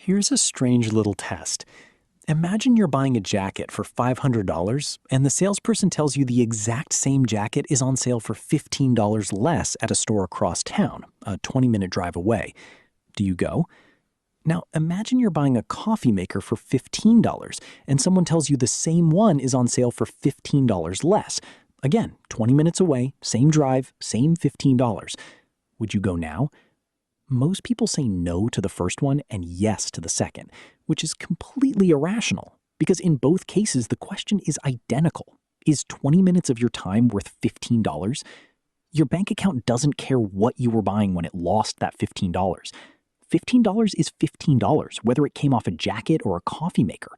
Here's a strange little test. Imagine you're buying a jacket for $500 and the salesperson tells you the exact same jacket is on sale for $15 less at a store across town, a 20-minute drive away. Do you go? Now imagine you're buying a coffee maker for $15 and someone tells you the same one is on sale for $15 less. Again, 20 minutes away, same drive, same $15. Would you go now? Most people say no to the first one and yes to the second, which is completely irrational because in both cases the question is identical. Is 20 minutes of your time worth $15? Your bank account doesn't care what you were buying when it lost that $15. $15 is $15, whether it came off a jacket or a coffee maker.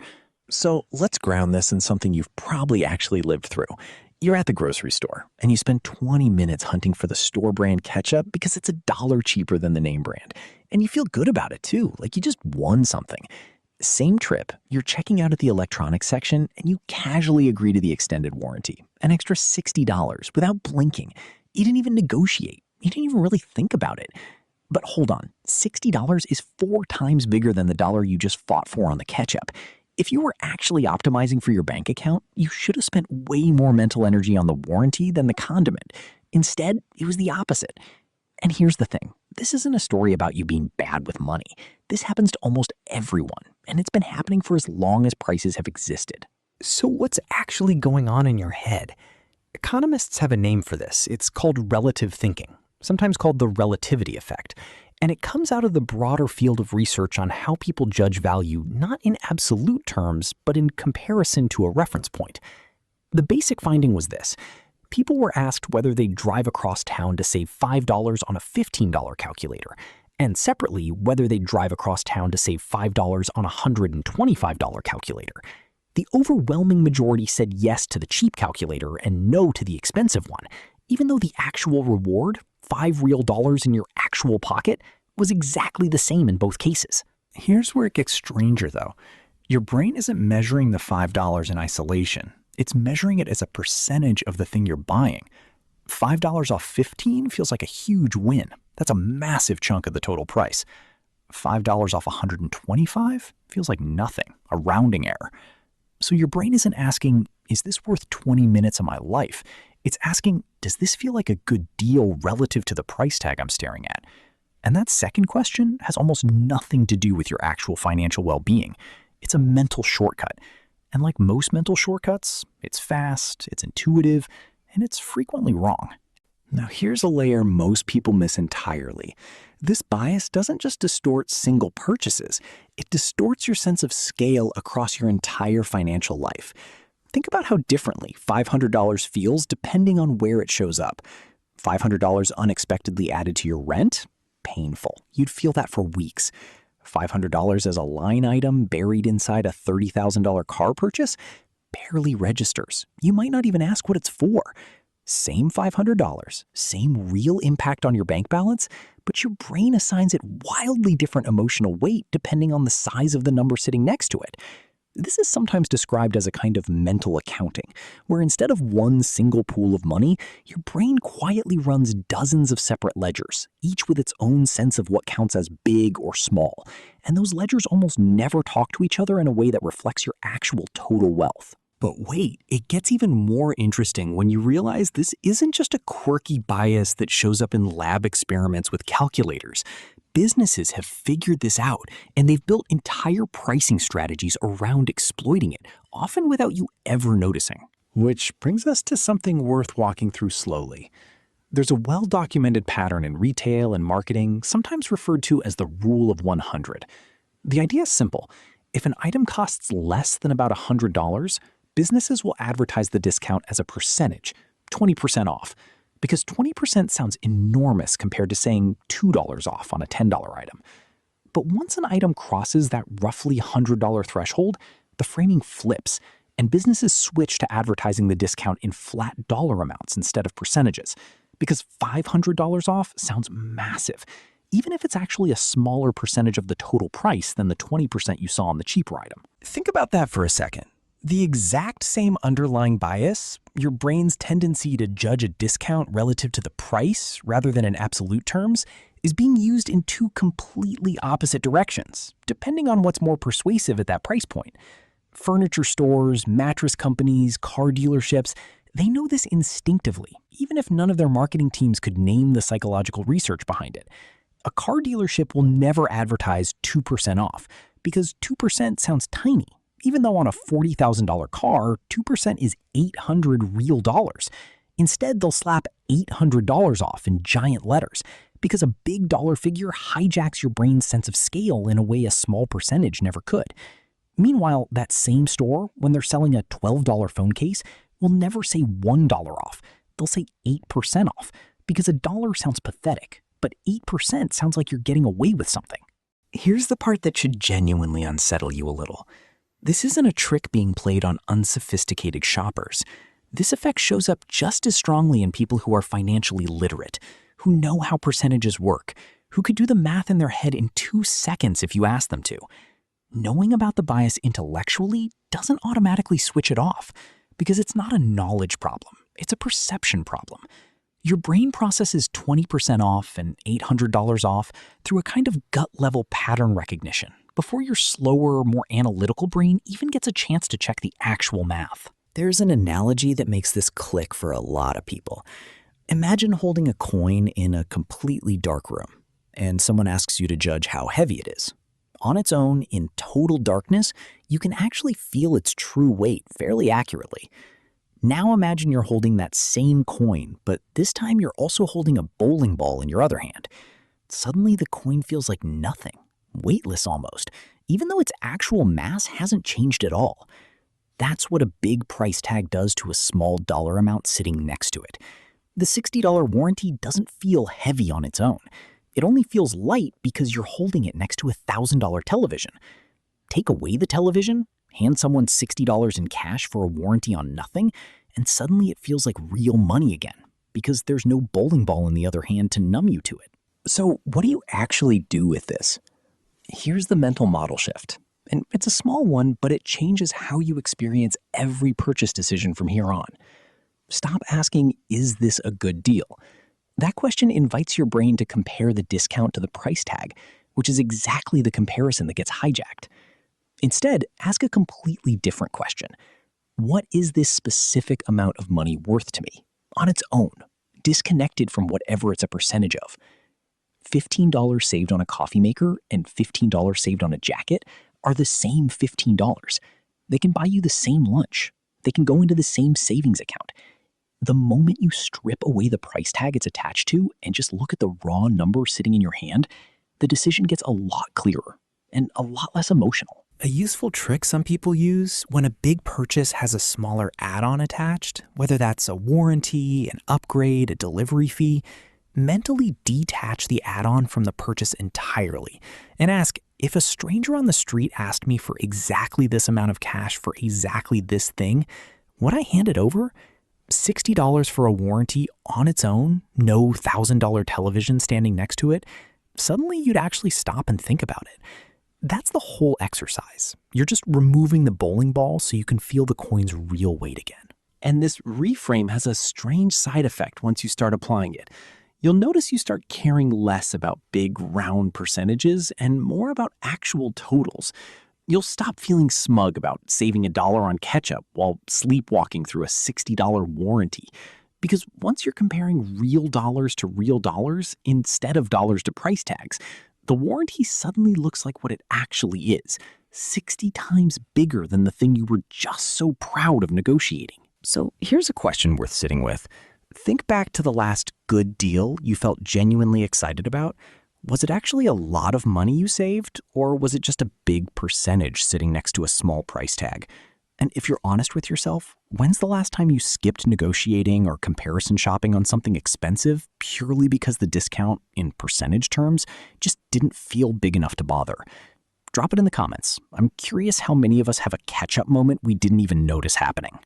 So let's ground this in something you've probably actually lived through. You're at the grocery store and you spend 20 minutes hunting for the store brand ketchup because it's $1 cheaper than the name brand. And you feel good about it too, like you just won something. Same trip, you're checking out at the electronics section and you casually agree to the extended warranty, an extra $60 without blinking. You didn't even negotiate. You didn't even really think about it. But hold on, $60 is 4 times bigger than the dollar you just fought for on the ketchup. If you were actually optimizing for your bank account, you should have spent way more mental energy on the warranty than the condiment. Instead, it was the opposite. And here's the thing. This isn't a story about you being bad with money. This happens to almost everyone, and it's been happening for as long as prices have existed. So what's actually going on in your head? Economists have a name for this. It's called relative thinking, sometimes called the relativity effect. And it comes out of the broader field of research on how people judge value, not in absolute terms, but in comparison to a reference point. The basic finding was this. People were asked whether they'd drive across town to save $5 on a $15 calculator, and separately, whether they'd drive across town to save $5 on a $125 calculator. The overwhelming majority said yes to the cheap calculator and no to the expensive one, even though the actual reward, $5 real in your actual pocket, was exactly the same in both cases. Here's where it gets stranger though. Your brain isn't measuring the $5 in isolation. It's measuring it as a percentage of the thing you're buying. $5 off 15 feels like a huge win. That's a massive chunk of the total price. $5 off 125 feels like nothing, a rounding error. So your brain isn't asking, is this worth 20 minutes of my life? It's asking, does this feel like a good deal relative to the price tag I'm staring at? And that second question has almost nothing to do with your actual financial well-being. It's a mental shortcut. And like most mental shortcuts, it's fast, it's intuitive, and it's frequently wrong. Now here's a layer most people miss entirely. This bias doesn't just distort single purchases. It distorts your sense of scale across your entire financial life. Think about how differently $500 feels depending on where it shows up. $500 unexpectedly added to your rent? Painful. You'd feel that for weeks. $500 as a line item buried inside a $30,000 car purchase? Barely registers. You might not even ask what it's for. Same $500, same real impact on your bank balance, but your brain assigns it wildly different emotional weight depending on the size of the number sitting next to it. This is sometimes described as a kind of mental accounting, where instead of one single pool of money, your brain quietly runs dozens of separate ledgers, each with its own sense of what counts as big or small. And those ledgers almost never talk to each other in a way that reflects your actual total wealth. But wait, it gets even more interesting when you realize this isn't just a quirky bias that shows up in lab experiments with calculators. Businesses have figured this out, and they've built entire pricing strategies around exploiting it, often without you ever noticing. Which brings us to something worth walking through slowly. There's a well-documented pattern in retail and marketing, sometimes referred to as the rule of 100. The idea is simple. If an item costs less than about $100, businesses will advertise the discount as a percentage, 20% off. Because 20% sounds enormous compared to saying $2 off on a $10 item. But once an item crosses that roughly $100 threshold, the framing flips, and businesses switch to advertising the discount in flat dollar amounts instead of percentages. Because $500 off sounds massive, even if it's actually a smaller percentage of the total price than the 20% you saw on the cheaper item. Think about that for a second. The exact same underlying bias, your brain's tendency to judge a discount relative to the price rather than in absolute terms, is being used in two completely opposite directions, depending on what's more persuasive at that price point. Furniture stores, mattress companies, car dealerships, they know this instinctively, even if none of their marketing teams could name the psychological research behind it. A car dealership will never advertise 2% off, because 2% sounds tiny. Even though on a $40,000 car, 2% is $800 real dollars. Instead, they'll slap $800 off in giant letters, because a big dollar figure hijacks your brain's sense of scale in a way a small percentage never could. Meanwhile, that same store, when they're selling a $12 phone case, will never say $1 off. They'll say 8% off, because a dollar sounds pathetic, but 8% sounds like you're getting away with something. Here's the part that should genuinely unsettle you a little. This isn't a trick being played on unsophisticated shoppers. This effect shows up just as strongly in people who are financially literate, who know how percentages work, who could do the math in their head in 2 seconds if you ask them to. Knowing about the bias intellectually doesn't automatically switch it off, because it's not a knowledge problem, it's a perception problem. Your brain processes 20% off and $800 off through a kind of gut-level pattern recognition before your slower, more analytical brain even gets a chance to check the actual math. There's an analogy that makes this click for a lot of people. Imagine holding a coin in a completely dark room, and someone asks you to judge how heavy it is. On its own, in total darkness, you can actually feel its true weight fairly accurately. Now imagine you're holding that same coin, but this time you're also holding a bowling ball in your other hand. Suddenly the coin feels like nothing, weightless almost, even though its actual mass hasn't changed at all. That's what a big price tag does to a small dollar amount sitting next to it. The $60 warranty doesn't feel heavy on its own. It only feels light because you're holding it next to a $1,000 television. Take away the television, hand someone $60 in cash for a warranty on nothing, and suddenly it feels like real money again, because there's no bowling ball in the other hand to numb you to it. So what do you actually do with this? Here's the mental model shift. And it's a small one, but it changes how you experience every purchase decision from here on. Stop asking, is this a good deal? That question invites your brain to compare the discount to the price tag, which is exactly the comparison that gets hijacked. Instead, ask a completely different question. What is this specific amount of money worth to me, on its own, disconnected from whatever it's a percentage of? $15 saved on a coffee maker and $15 saved on a jacket are the same $15. They can buy you the same lunch. They can go into the same savings account. The moment you strip away the price tag it's attached to and just look at the raw number sitting in your hand, the decision gets a lot clearer and a lot less emotional. A useful trick some people use when a big purchase has a smaller add-on attached, whether that's a warranty, an upgrade, a delivery fee, mentally detach the add-on from the purchase entirely and ask, if a stranger on the street asked me for exactly this amount of cash for exactly this thing, would I hand it over? $60 for a warranty on its own, no $1,000 television standing next to it, suddenly you'd actually stop and think about it. That's the whole exercise. You're just removing the bowling ball so you can feel the coin's real weight again. And this reframe has a strange side effect once you start applying it. You'll notice you start caring less about big, round percentages and more about actual totals. You'll stop feeling smug about saving $1 on ketchup while sleepwalking through a $60 warranty. Because once you're comparing real dollars to real dollars instead of dollars to price tags, the warranty suddenly looks like what it actually is, 60 times bigger than the thing you were just so proud of negotiating. So here's a question worth sitting with. Think back to the last good deal you felt genuinely excited about. Was it actually a lot of money you saved, or was it just a big percentage sitting next to a small price tag? And if you're honest with yourself, when's the last time you skipped negotiating or comparison shopping on something expensive purely because the discount, in percentage terms, just didn't feel big enough to bother? Drop it in the comments. I'm curious how many of us have a catch-up moment we didn't even notice happening.